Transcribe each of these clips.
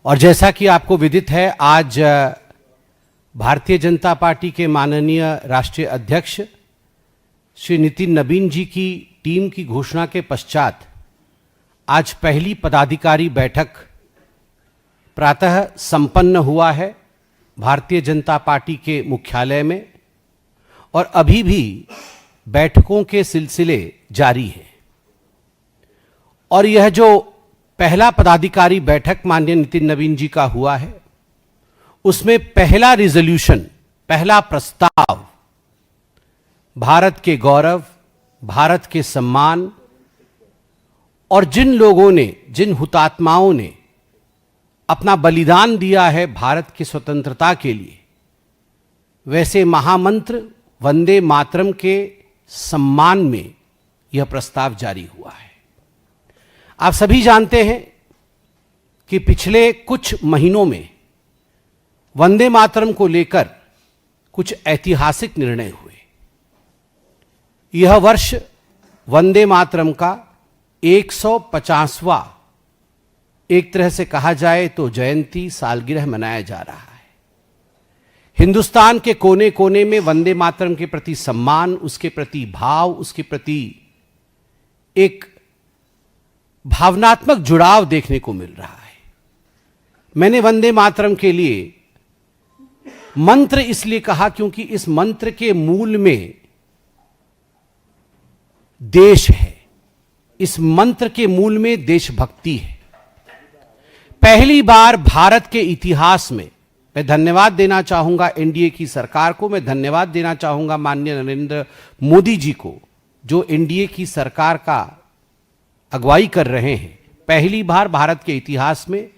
और जैसा कि आपको विदित है, आज भारतीय जनता पार्टी के माननीय राष्ट्रीय अध्यक्ष श्री नितिन नबीन जी की टीम की घोषणा के पश्चात आज पहली पदाधिकारी बैठक प्रातः संपन्न हुआ है भारतीय जनता पार्टी के मुख्यालय में, और अभी भी बैठकों के सिलसिले जारी हैं। और यह जो पहला पदाधिकारी बैठक माननीय नितिन नबीन जी का हुआ है, उसमें पहला रिजोल्यूशन, पहला प्रस्ताव भारत के गौरव, भारत के सम्मान और जिन लोगों ने, जिन हुतात्माओं ने अपना बलिदान दिया है भारत की स्वतंत्रता के लिए, वैसे महामंत्र वंदे मातरम के सम्मान में यह प्रस्ताव जारी हुआ है। आप सभी जानते हैं कि पिछले कुछ महीनों में वंदे मातरम को लेकर कुछ ऐतिहासिक निर्णय हुए। यह वर्ष वंदे मातरम का 150वां, एक तरह से कहा जाए तो जयंती सालगिरह मनाया जा रहा है। हिंदुस्तान के कोने कोने में वंदे मातरम के प्रति सम्मान, उसके प्रति भाव, उसके प्रति एक भावनात्मक जुड़ाव देखने को मिल रहा है। मैंने वंदे मातरम के लिए मंत्र इसलिए कहा क्योंकि इस मंत्र के मूल में देश है, इस मंत्र के मूल में देशभक्ति है। पहली बार भारत के इतिहास में, मैं धन्यवाद देना चाहूंगा एनडीए की सरकार को, मैं धन्यवाद देना चाहूंगा माननीय नरेंद्र मोदी जी को, जो एनडीए की सरकार का अगुवाई कर रहे हैं। पहली बार भारत के इतिहास में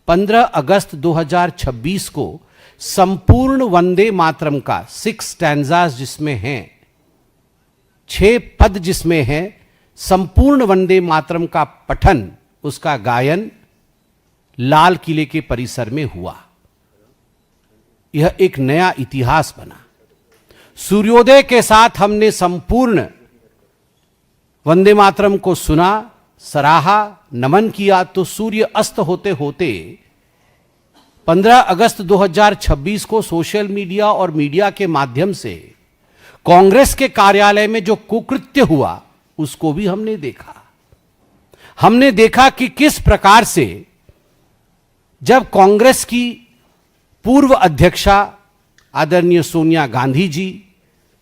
15 अगस्त 2026 को संपूर्ण वंदे मातरम का 6 स्टैंजास जिसमें हैं, 6 पद जिसमें हैं, संपूर्ण वंदे मातरम का पठन, उसका गायन लाल किले के परिसर में हुआ। यह एक नया इतिहास बना। सूर्योदय के साथ हमने संपूर्ण वंदे मातरम को सुना, सराहा, नमन किया, तो सूर्य अस्त होते होते 15 अगस्त 2026 को सोशल मीडिया और मीडिया के माध्यम से कांग्रेस के कार्यालय में जो कुकृत्य हुआ, उसको भी हमने देखा। हमने देखा कि किस प्रकार से जब कांग्रेस की पूर्व अध्यक्षा आदरणीय सोनिया गांधी जी,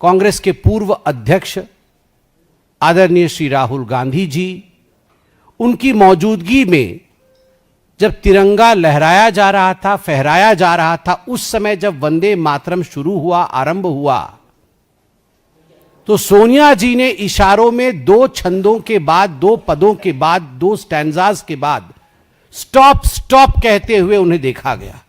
कांग्रेस के पूर्व अध्यक्ष आदरणीय श्री राहुल गांधी जी, उनकी मौजूदगी में जब तिरंगा लहराया जा रहा था, फहराया जा रहा था, उस समय जब वंदे मातरम शुरू हुआ, आरंभ हुआ, तो सोनिया जी ने इशारों में 2 छंदों के बाद, 2 पदों के बाद, 2 स्टैंजास के बाद स्टॉप स्टॉप कहते हुए उन्हें देखा गया।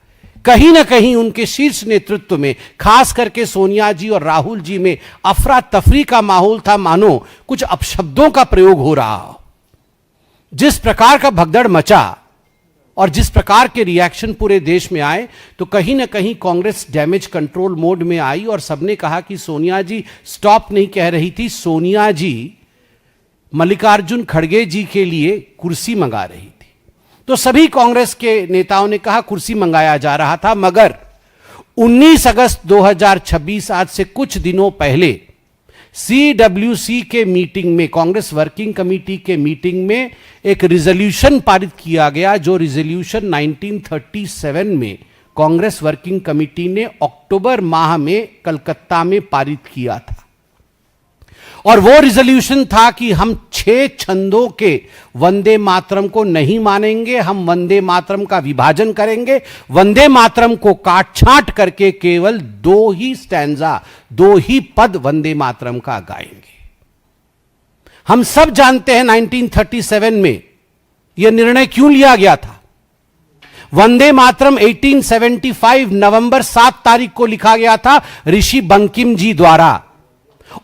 कहीं ना कहीं उनके शीर्ष नेतृत्व में, खास करके सोनिया जी और राहुल जी में अफरा तफरी का माहौल था, मानो कुछ अपशब्दों का प्रयोग हो रहा हो। जिस प्रकार का भगदड़ मचा और जिस प्रकार के रिएक्शन पूरे देश में आए, तो कहीं ना कहीं कांग्रेस डैमेज कंट्रोल मोड में आई और सबने कहा कि सोनिया जी स्टॉप नहीं कह रही थी, सोनिया जी मल्लिकार्जुन खड़गे जी के लिए कुर्सी मंगा रही थी। तो सभी कांग्रेस के नेताओं ने कहा कुर्सी मंगाया जा रहा था। मगर 19 अगस्त 2026, आज से कुछ दिनों पहले, CWC के मीटिंग में, कांग्रेस वर्किंग कमेटी के मीटिंग में एक रिजोल्यूशन पारित किया गया, जो रिजोल्यूशन 1937 में कांग्रेस वर्किंग कमेटी ने अक्टूबर माह में कलकत्ता में पारित किया था। और वो रिजोल्यूशन था कि हम 6 छंदों के वंदे मातरम को नहीं मानेंगे, हम वंदे मातरम का विभाजन करेंगे, वंदे मातरम को काट छांट करके केवल 2 ही स्टैंजा, 2 ही पद वंदे मातरम का गाएंगे। हम सब जानते हैं 1937 में यह निर्णय क्यों लिया गया था। वंदे मातरम 1875 नवंबर 7 तारीख को लिखा गया था ऋषि बंकिम जी द्वारा,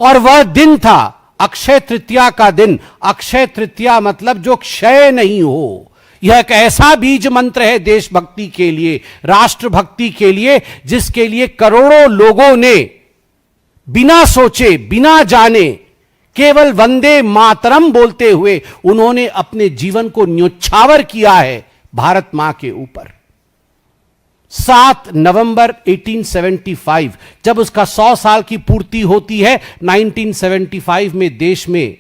और वह दिन था अक्षय तृतीया का दिन। अक्षय तृतीया मतलब जो क्षय नहीं हो। यह एक ऐसा बीज मंत्र है देशभक्ति के लिए, राष्ट्रभक्ति के लिए, जिसके लिए करोड़ों लोगों ने बिना सोचे, बिना जाने, केवल वंदे मातरम बोलते हुए उन्होंने अपने जीवन को न्योछावर किया है भारत मां के ऊपर। 7 नवंबर 1875, जब उसका 100 साल की पूर्ति होती है, 1975 में देश में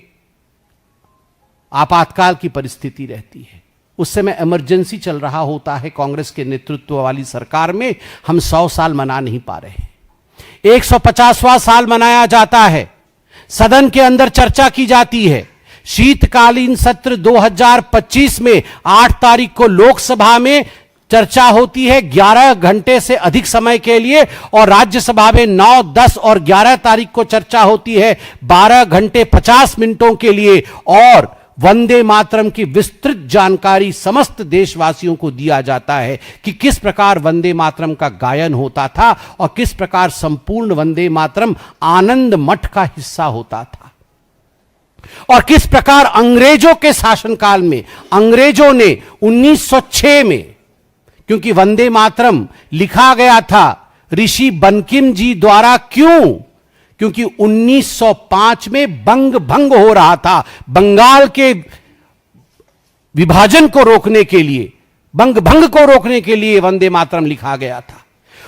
आपातकाल की परिस्थिति रहती है। उस समय इमरजेंसी चल रहा होता है कांग्रेस के नेतृत्व वाली सरकार में। हम 100 साल मना नहीं पा रहे हैं। 150वां साल मनाया जाता है, सदन के अंदर चर्चा की जाती है। शीतकालीन सत्र 2025 में 8 तारीख को लोकसभा में चर्चा होती है 11 घंटे से अधिक समय के लिए, और राज्यसभा में 9, 10 और 11 तारीख को चर्चा होती है 12 घंटे 50 मिनटों के लिए, और वंदे मातरम की विस्तृत जानकारी समस्त देशवासियों को दिया जाता है कि किस प्रकार वंदे मातरम का गायन होता था और किस प्रकार संपूर्ण वंदे मातरम आनंद मठ का हिस्सा होता था, और किस प्रकार अंग्रेजों के शासनकाल में अंग्रेजों ने 1906 में, क्योंकि वंदे मातरम लिखा गया था ऋषि बंकिम जी द्वारा, क्यों? क्योंकि 1905 में बंग भंग हो रहा था। बंगाल के विभाजन को रोकने के लिए, बंग भंग को रोकने के लिए वंदे मातरम लिखा गया था।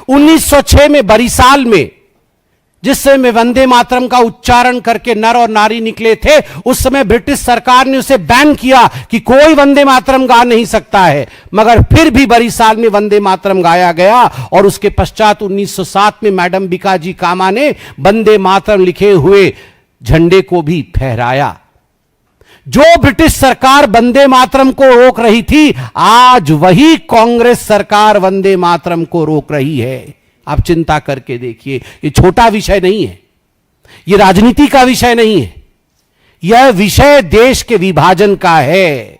1906 में बरिसाल में, जिस समय वंदे मातरम का उच्चारण करके नर और नारी निकले थे, उस समय ब्रिटिश सरकार ने उसे बैन किया कि कोई वंदे मातरम गा नहीं सकता है, मगर फिर भी बरिसाल में वंदे मातरम गाया गया। और उसके पश्चात 1907 में मैडम बीकाजी कामा ने वंदे मातरम लिखे हुए झंडे को भी फहराया। जो ब्रिटिश सरकार वंदे मातरम को रोक रही थी, आज वही कांग्रेस सरकार वंदे मातरम को रोक रही है। आप चिंता करके देखिए, ये छोटा विषय नहीं है, ये राजनीति का विषय नहीं है, यह विषय देश के विभाजन का है।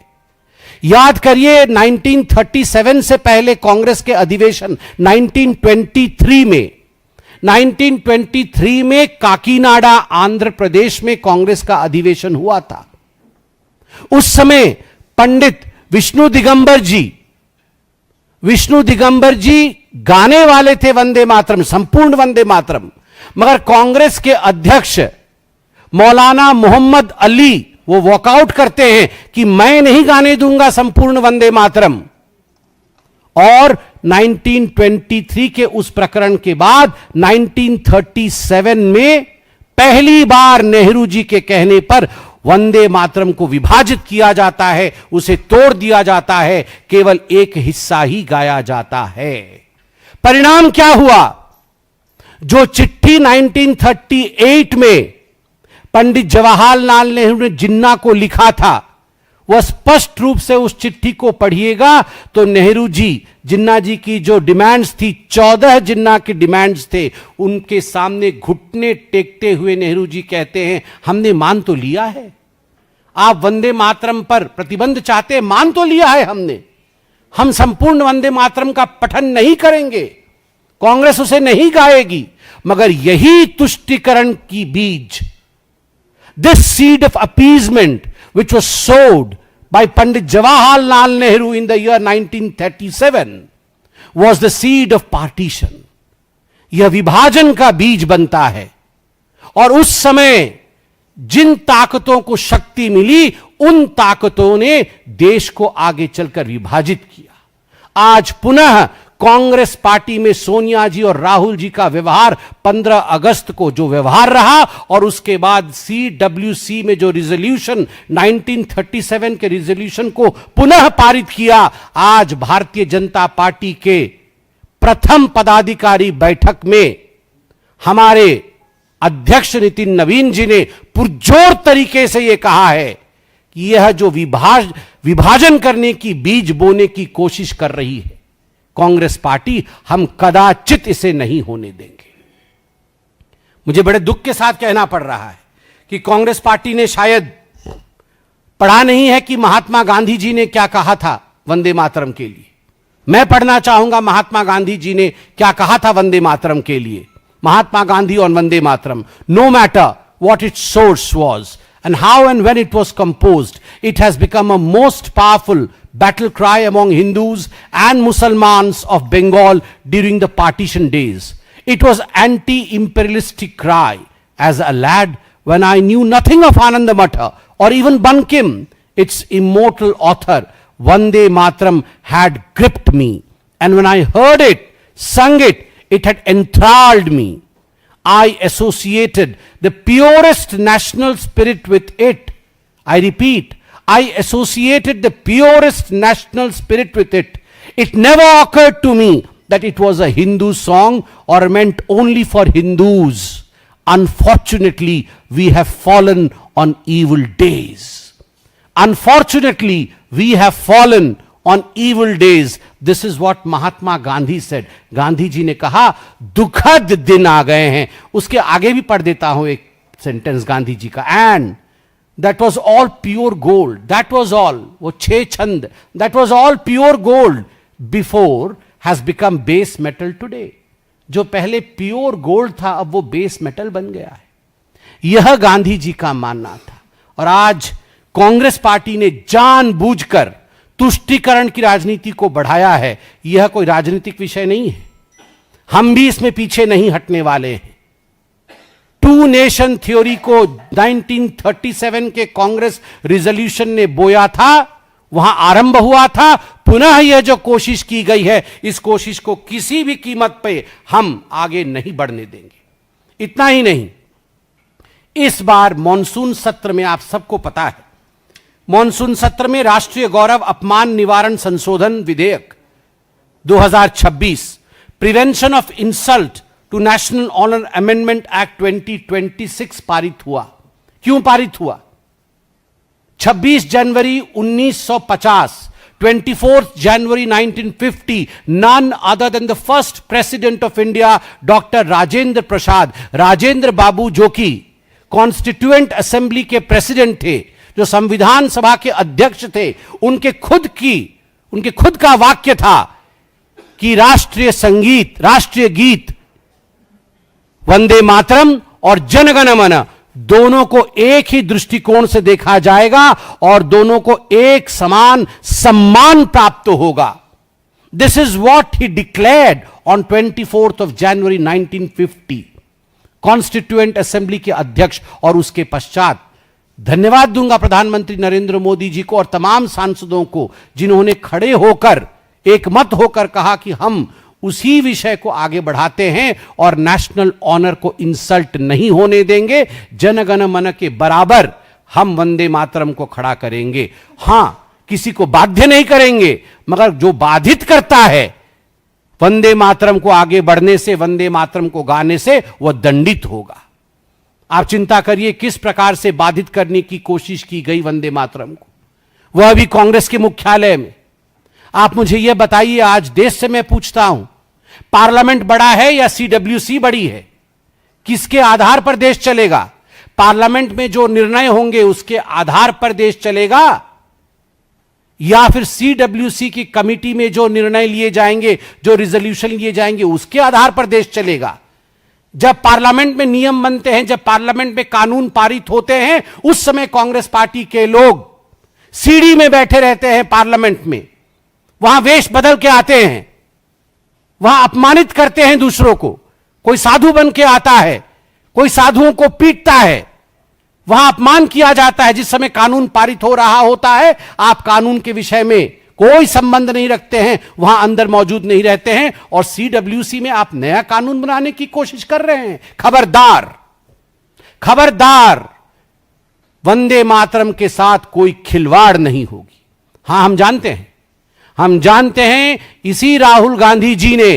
याद करिए 1937 से पहले कांग्रेस के अधिवेशन 1923 में काकीनाडा आंध्र प्रदेश में कांग्रेस का अधिवेशन हुआ था। उस समय पंडित विष्णु दिगंबर जी गाने वाले थे वंदे मातरम, संपूर्ण वंदे मातरम, मगर कांग्रेस के अध्यक्ष मौलाना मोहम्मद अली वो वॉकआउट करते हैं कि मैं नहीं गाने दूंगा संपूर्ण वंदे मातरम। और 1923 के उस प्रकरण के बाद 1937 में पहली बार नेहरू जी के कहने पर वंदे मातरम को विभाजित किया जाता है, उसे तोड़ दिया जाता है, केवल एक हिस्सा ही गाया जाता है। परिणाम क्या हुआ? जो चिट्ठी 1938 में पंडित जवाहरलाल नेहरू ने जिन्ना को लिखा था, वह स्पष्ट रूप से उस चिट्ठी को पढ़िएगा तो नेहरू जी, जिन्ना जी की जो डिमांड्स थी, 14 जिन्ना की डिमांड्स थे, उनके सामने घुटने टेकते हुए नेहरू जी कहते हैं हमने मान तो लिया है, आप वंदे मातरम पर प्रतिबंध चाहते हैं, मान तो लिया है हमने, हम संपूर्ण वंदे मातरम का पठन नहीं करेंगे, कांग्रेस उसे नहीं गाएगी, मगर यही तुष्टीकरण की बीज, this seed of appeasement which was sowed by Pandit Jawaharlal Nehru in the year 1937 was the seed of partition. यह विभाजन का बीज बनता है। और उस समय जिन ताकतों को शक्ति मिली, उन ताकतों ने देश को आगे चलकर विभाजित किया। आज पुनः कांग्रेस पार्टी में सोनिया जी और राहुल जी का व्यवहार 15 अगस्त को जो व्यवहार रहा, और उसके बाद CWC में जो रिजोल्यूशन 1937 के रिजोल्यूशन को पुनः पारित किया, आज भारतीय जनता पार्टी के प्रथम पदाधिकारी बैठक में हमारे अध्यक्ष नितिन नवीन जी ने पुरजोर तरीके से यह कहा है कि यह जो विभाजन करने की बीज बोने की कोशिश कर रही है कांग्रेस पार्टी, हम कदाचित इसे नहीं होने देंगे। मुझे बड़े दुख के साथ कहना पड़ रहा है कि कांग्रेस पार्टी ने शायद पढ़ा नहीं है कि महात्मा गांधी जी ने क्या कहा था वंदे मातरम के लिए। मैं पढ़ना चाहूंगा महात्मा गांधी जी ने क्या कहा था वंदे मातरम के लिए। Mahatma Gandhi on Vande Mataram, no matter what its source was and how and when it was composed, it has become a most powerful battle cry among Hindus and Muslims of Bengal during the partition days. It was anti-imperialistic cry. As a lad, when I knew nothing of Anandamath or even Bankim, its immortal author, Vande Mataram had gripped me. And when I heard it, sung it, it had enthralled me. I associated the purest national spirit with it. I repeat, I associated the purest national spirit with it. It never occurred to me that it was a Hindu song or meant only for Hindus. Unfortunately, we have fallen on evil days. Unfortunately, we have fallen on evil days. This is what Mahatma Gandhi said. Gandhi ji ने कहा दुखद दिन आ गए हैं. उसके आगे भी पढ़ देता हूं एक सेंटेंस गांधी जी का. And that was all pure gold. That was all. वो 6 छंद. That was all pure gold before has become base metal today. जो पहले प्योर गोल्ड था अब वो बेस मेटल बन गया है. यह गांधी जी का मानना था. और आज कांग्रेस पार्टी ने जानबूझकर तुष्टीकरण की राजनीति को बढ़ाया है. यह कोई राजनीतिक विषय नहीं है. हम भी इसमें पीछे नहीं हटने वाले हैं. 2 नेशन थ्योरी को 1937 के कांग्रेस रिजोल्यूशन ने बोया था, वहां आरंभ हुआ था. पुनः यह जो कोशिश की गई है, इस कोशिश को किसी भी कीमत पे हम आगे नहीं बढ़ने देंगे. इतना ही नहीं, इस बार मॉनसून सत्र में आप सबको पता है, मॉनसून सत्र में राष्ट्रीय गौरव अपमान निवारण संशोधन विधेयक 2026, prevention of insult to national honour amendment act 2026 पारित हुआ. क्यों पारित हुआ? 26 जनवरी 1950, 24th January 1950, none other than the first president of India, Dr. Rajendra Prasad, Rajendra बाबू, जो कि कॉन्स्टिट्यूएंट असेंबली के प्रेसिडेंट थे, जो संविधान सभा के अध्यक्ष थे, उनके खुद का वाक्य था कि राष्ट्रीय संगीत, राष्ट्रीय गीत वंदे मातरम और जनगण मन दोनों को एक ही दृष्टिकोण से देखा जाएगा और दोनों को एक समान सम्मान प्राप्त होगा. This is what he declared on 24th of January 1950. Constituent assembly के अध्यक्ष. और उसके पश्चात धन्यवाद दूंगा प्रधानमंत्री नरेंद्र मोदी जी को और तमाम सांसदों को, जिन्होंने खड़े होकर एक मत होकर कहा कि हम उसी विषय को आगे बढ़ाते हैं और नेशनल ऑनर को इंसल्ट नहीं होने देंगे. जनगण मन के बराबर हम वंदे मातरम को खड़ा करेंगे. हां, किसी को बाध्य नहीं करेंगे, मगर जो बाधित करता है वंदे मातरम को आगे बढ़ने से, वंदे मातरम को गाने से, वह दंडित होगा. आप चिंता करिए किस प्रकार से बाधित करने की कोशिश की गई वंदे मातरम को, वह भी कांग्रेस के मुख्यालय में. आप मुझे यह बताइए, आज देश से मैं पूछता हूं, पार्लियामेंट बड़ा है या सीडब्ल्यूसी बड़ी है? किसके आधार पर देश चलेगा? पार्लियामेंट में जो निर्णय होंगे उसके आधार पर देश चलेगा, या फिर सीडब्ल्यूसी की कमिटी में जो निर्णय लिए जाएंगे, जो रिजोल्यूशन लिए जाएंगे, उसके आधार पर देश चलेगा? जब पार्लियामेंट में नियम बनते हैं, जब पार्लियामेंट में कानून पारित होते हैं, उस समय कांग्रेस पार्टी के लोग सीढ़ी में बैठे रहते हैं पार्लियामेंट में, वहां वेश बदल के आते हैं, वहां अपमानित करते हैं दूसरों को. कोई साधु बन के आता है, कोई साधुओं को पीटता है, वहां अपमान किया जाता है. जिस समय कानून पारित हो रहा होता है, आप कानून के विषय में कोई संबंध नहीं रखते हैं, वहां अंदर मौजूद नहीं रहते हैं, और सीडब्ल्यूसी में आप नया कानून बनाने की कोशिश कर रहे हैं. खबरदार, खबरदार, वंदे मातरम के साथ कोई खिलवाड़ नहीं होगी. हां, हम जानते हैं इसी राहुल गांधी जी ने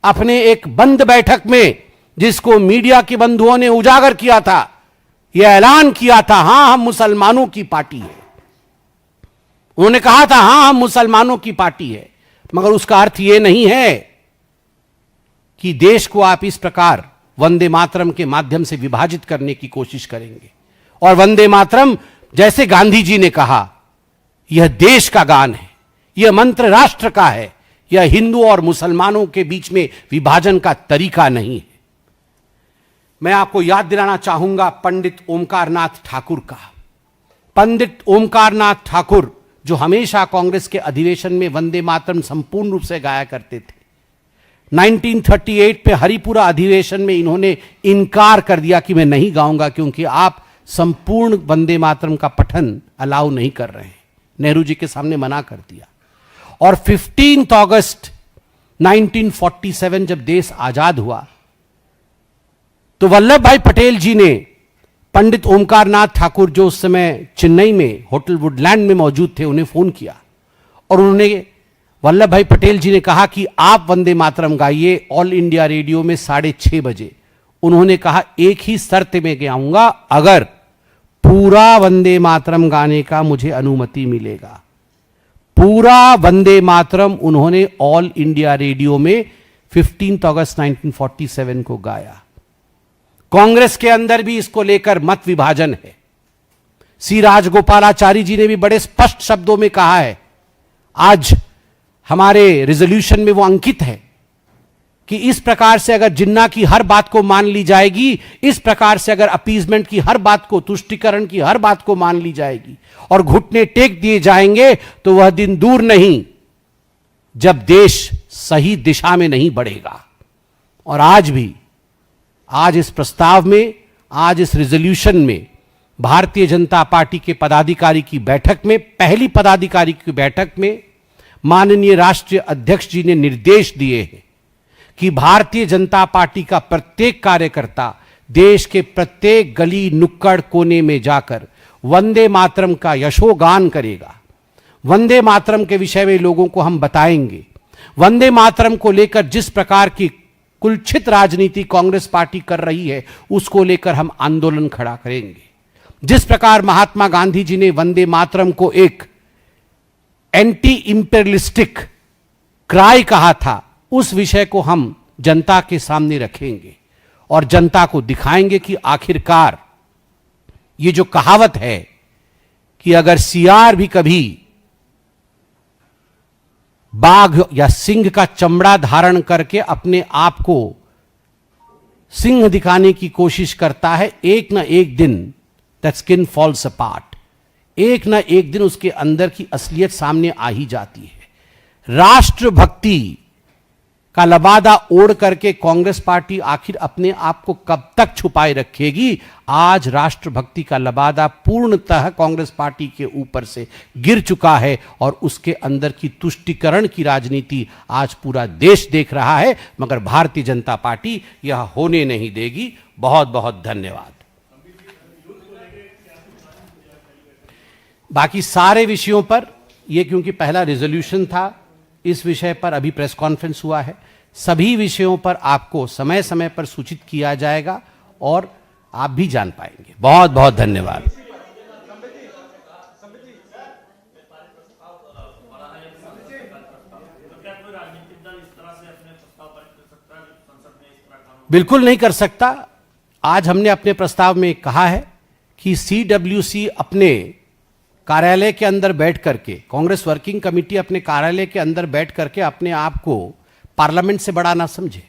अपने एक बंद बैठक में, जिसको मीडिया के बंधुओं ने उजागर किया था, यह ऐलान किया था, हां हम मुसलमानों की पार्टी है. उन्होंने कहा था हां हम मुसलमानों की पार्टी है, मगर उसका अर्थ यह नहीं है कि देश को आप इस प्रकार वंदे मातरम के माध्यम से विभाजित करने की कोशिश करेंगे. और वंदे मातरम, जैसे गांधी जी ने कहा, यह देश का गान है, यह मंत्र राष्ट्र का है, यह हिंदू और मुसलमानों के बीच में विभाजन का तरीका नहीं है. मैं आपको याद दिलाना चाहूंगा पंडित ओमकारनाथ ठाकुर का. पंडित ओमकारनाथ ठाकुर, जो हमेशा कांग्रेस के अधिवेशन में वंदे मातरम संपूर्ण रूप से गाया करते थे, 1938 पे हरिपुरा अधिवेशन में इन्होंने इनकार कर दिया कि मैं नहीं गाऊंगा, क्योंकि आप संपूर्ण वंदे मातरम का पठन अलाउ नहीं कर रहे हैं. नेहरू जी के सामने मना कर दिया. और 15 अगस्त 1947 जब देश आजाद हुआ तो वल्लभ भाई पटेल जी ने पंडित ओमकार नाथ ठाकुर, जो उस समय चेन्नई में होटल वुडलैंड में मौजूद थे, उन्हें फोन किया और उन्होंने वल्लभ भाई पटेल जी ने कहा कि आप वंदे मातरम गाइए ऑल इंडिया रेडियो में 6:30 बजे। उन्होंने कहा एक ही शर्त में गाऊंगा, अगर पूरा वंदे मातरम गाने का मुझे अनुमति मिलेगा। पूरा वंदे मातरम उन्होंने ऑल इंडिया रेडियो में 15 अगस्त 1947 को गाया। कांग्रेस के अंदर भी इसको लेकर मत विभाजन है। सी राजगोपालाचारी जी ने भी बड़े स्पष्ट शब्दों में कहा है, आज हमारे रिजोल्यूशन में वो अंकित है कि इस प्रकार से अगर जिन्ना की हर बात को मान ली जाएगी, इस प्रकार से अगर अपीजमेंट की हर बात को, तुष्टिकरण की हर बात को मान ली जाएगी और घुटने टेक दिए जाएंगे, तो वह दिन दूर नहीं जब देश सही दिशा में नहीं बढ़ेगा। और आज भी, आज इस प्रस्ताव में, आज इस रिजोल्यूशन में भारतीय जनता पार्टी के पदाधिकारी की बैठक में, पहली पदाधिकारी की बैठक में माननीय राष्ट्रीय अध्यक्ष जी ने निर्देश दिए हैं कि भारतीय जनता पार्टी का प्रत्येक कार्यकर्ता देश के प्रत्येक गली नुक्कड़ कोने में जाकर वंदे मातरम का यशोगान करेगा। वंदे मातरम के विषय में लोगों को हम बताएंगे। वंदे मातरम को लेकर जिस प्रकार की कुलछित राजनीति कांग्रेस पार्टी कर रही है, उसको लेकर हम आंदोलन खड़ा करेंगे। जिस प्रकार महात्मा गांधी जी ने वंदे मातरम को एक एंटी इंपेरियलिस्टिक क्राई कहा था, उस विषय को हम जनता के सामने रखेंगे और जनता को दिखाएंगे कि आखिरकार ये जो कहावत है कि अगर सियार भी कभी बाघ या सिंह का चमड़ा धारण करके अपने आप को सिंह दिखाने की कोशिश करता है, एक ना एक दिन दैट स्किन फॉल्स अपार्ट, एक ना एक दिन उसके अंदर की असलियत सामने आ ही जाती है। राष्ट्रभक्ति का लबादा ओढ़ करके कांग्रेस पार्टी आखिर अपने आप को कब तक छुपाए रखेगी? आज राष्ट्रभक्ति का लबादा पूर्णतः कांग्रेस पार्टी के ऊपर से गिर चुका है और उसके अंदर की तुष्टीकरण की राजनीति आज पूरा देश देख रहा है, मगर भारतीय जनता पार्टी यह होने नहीं देगी। बहुत बहुत धन्यवाद। बाकी सारे विषयों पर, यह क्योंकि पहला रिजोल्यूशन था, इस विषय पर अभी प्रेस कॉन्फ्रेंस हुआ है। सभी विषयों पर आपको समय समय पर सूचित किया जाएगा और आप भी जान पाएंगे। बहुत बहुत धन्यवाद। बिल्कुल नहीं कर सकता। आज हमने अपने प्रस्ताव में कहा है कि सीडब्ल्यूसी अपने कार्यालय के अंदर बैठ करके, कांग्रेस वर्किंग कमेटी अपने कार्यालय के अंदर बैठ करके अपने आप को पार्लियामेंट से बड़ा ना समझे।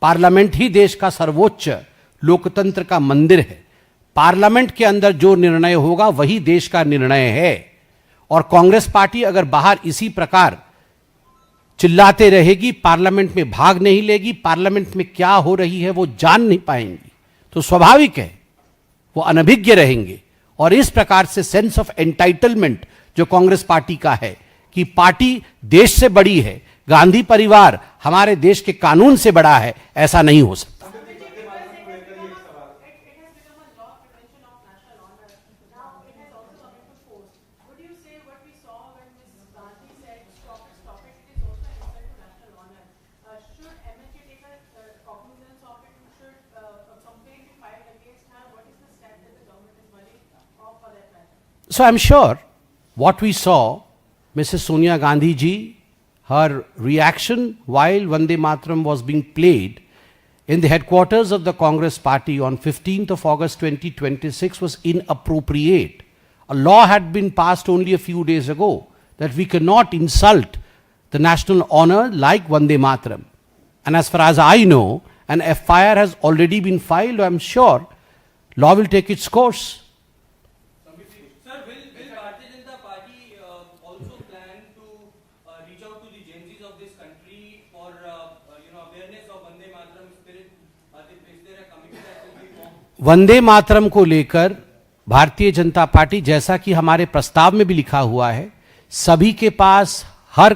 पार्लियामेंट ही देश का सर्वोच्च लोकतंत्र का मंदिर है। पार्लियामेंट के अंदर जो निर्णय होगा वही देश का निर्णय है। और कांग्रेस पार्टी अगर बाहर इसी प्रकार चिल्लाते रहेगी, पार्लियामेंट में भाग नहीं लेगी, पार्लियामेंट में क्या हो रही है वो जान नहीं पाएंगी, तो स्वाभाविक है वो अनभिज्ञ रहेंगे। और इस प्रकार से सेंस ऑफ एंटाइटलमेंट जो कांग्रेस पार्टी का है कि पार्टी देश से बड़ी है, गांधी परिवार हमारे देश के कानून से बड़ा है, ऐसा नहीं हो सकता। So I'm sure what we saw, Mrs. Sonia Gandhi ji, her reaction while Vande Mataram was being played in the headquarters of the Congress party on 15th of August 2026 was inappropriate. A law had been passed only a few days ago that we cannot insult the national honor like Vande Mataram. And as far as I know, an FIR has already been filed. I'm sure law will take its course. Vande Mataram को लेकर Bharatiya Janata party, जैसा कि हमारे प्रस्ताव में भी लिखा हुआ है, सभी के पास हर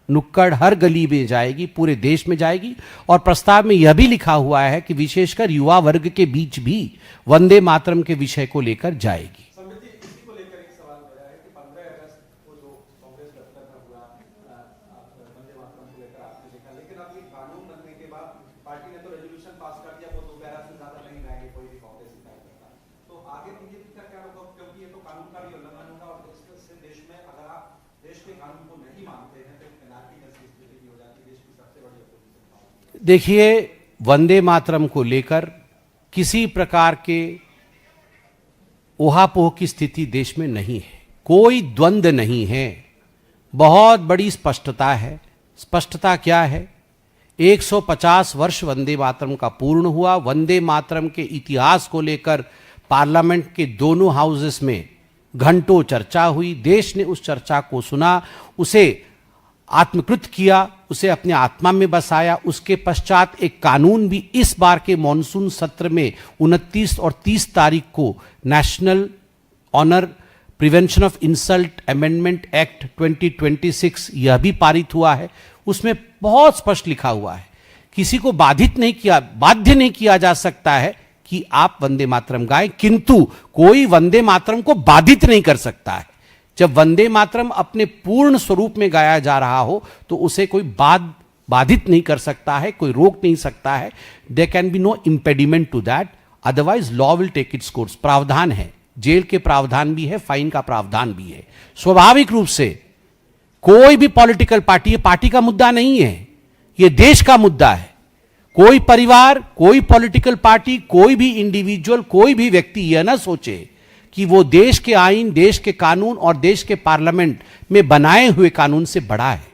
नुक्कड़, हर गली में जाएगी, पूरे देश में जाएगी। और प्रस्ताव में यह भी लिखा हुआ है कि विशेषकर युवा वर्ग के बीच भी वंदे मातरम के विषय को लेकर जाएगी। इसी को लेकर एक सवाल मेरा है कि 15 अगस्त को जो कांग्रेस दफ्तर में हुआ वंदे मातरम को लेकर आपने देखा, लेकिन अब ये कानून बनने के बाद पार्टी ने तो रेजोल्यूशन पास कर दिया, वो 2 पैरा से ज्यादा नहीं रहेंगे कोई भी कांग्रेसी कार्यकर्ता। तो आगे बीजेपी का क्या होगा, क्योंकि ये तो कानून का भी उल्लंघन होगा और इससे देश में अगर आप देश के कानून को नहीं मानते हैं तो एनआरकी जैसी स्थिति भी हो जाती है, देश की सबसे बड़ी अपोजिशन। देखिए, वंदे मातरम को लेकर किसी प्रकार के ऊहापोह की स्थिति देश में नहीं है, कोई द्वंद्व नहीं है। बहुत बड़ी स्पष्टता है। स्पष्टता क्या है? 150 वर्ष वंदे मातरम का पूर्ण हुआ। वंदे मातरम के इतिहास को लेकर पार्लियामेंट के दोनों हाउसेस में घंटों चर्चा हुई। देश ने उस चर्चा को सुना, उसे आत्मकृत किया, उसे अपने आत्मा में बसाया। उसके पश्चात एक कानून भी इस बार के मॉनसून सत्र में 29 और 30 तारीख को national honour prevention of insult amendment act 2026 यह भी पारित हुआ है। उसमें बहुत स्पष्ट लिखा हुआ है, किसी को बाध्य नहीं किया जा सकता है कि आप वंदे मातरम गाएं, किंतु कोई वंदे मातरम को बाधित नहीं कर सकता है। जब वंदे मातरम अपने पूर्ण स्वरूप में गाया जा रहा हो तो उसे कोई बाधित नहीं कर सकता है, कोई रोक नहीं सकता है। There can be no impediment to that, otherwise law will take its course. प्रावधान है, जेल के प्रावधान भी है, फाइन का प्रावधान भी है। स्वाभाविक रूप से कोई भी पॉलिटिकल पार्टी, ये पार्टी का मुद्दा नहीं है, ये देश का मुद्दा है। कोई परिवार, कोई पॉलिटिकल पार्टी, कोई भी इंडिविजुअल, कोई भी व्यक्ति यह ना सोचे कि वो देश के आईन, देश के कानून और देश के पार्लियामेंट में बनाए हुए कानून से बड़ा है।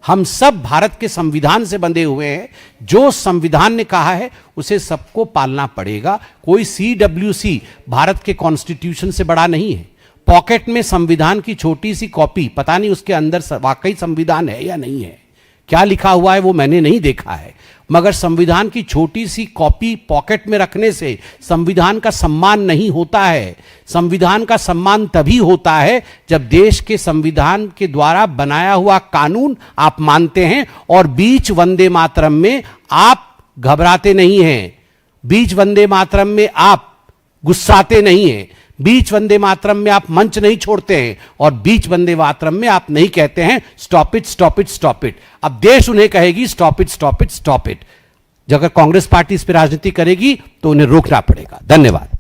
हम सब भारत के संविधान से बंधे हुए हैं। जो संविधान ने कहा है उसे सबको पालना पड़ेगा। कोई CWC भारत के कॉन्स्टिट्यूशन से बड़ा नहीं है। पॉकेट में संविधान की छोटी सी कॉपी, पता नहीं उसके अंदर वाकई संविधान है या नहीं है, क्या लिखा हुआ है वो मैंने नहीं देखा है, मगर संविधान की छोटी सी कॉपी पॉकेट में रखने से संविधान का सम्मान नहीं होता है। संविधान का सम्मान तभी होता है जब देश के संविधान के द्वारा बनाया हुआ कानून आप मानते हैं और बीच वंदे मातरम में आप घबराते नहीं हैं, बीच वंदे मातरम में आप गुस्साते नहीं हैं, बीच वंदे मातरम में आप मंच नहीं छोड़ते हैं और बीच वंदे मातरम में आप नहीं कहते हैं stop it, stop it, stop it. अब देश उन्हें कहेगी stop it, stop it, stop it. अगर कांग्रेस पार्टी इस पर राजनीति करेगी तो उन्हें रोकना पड़ेगा। धन्यवाद।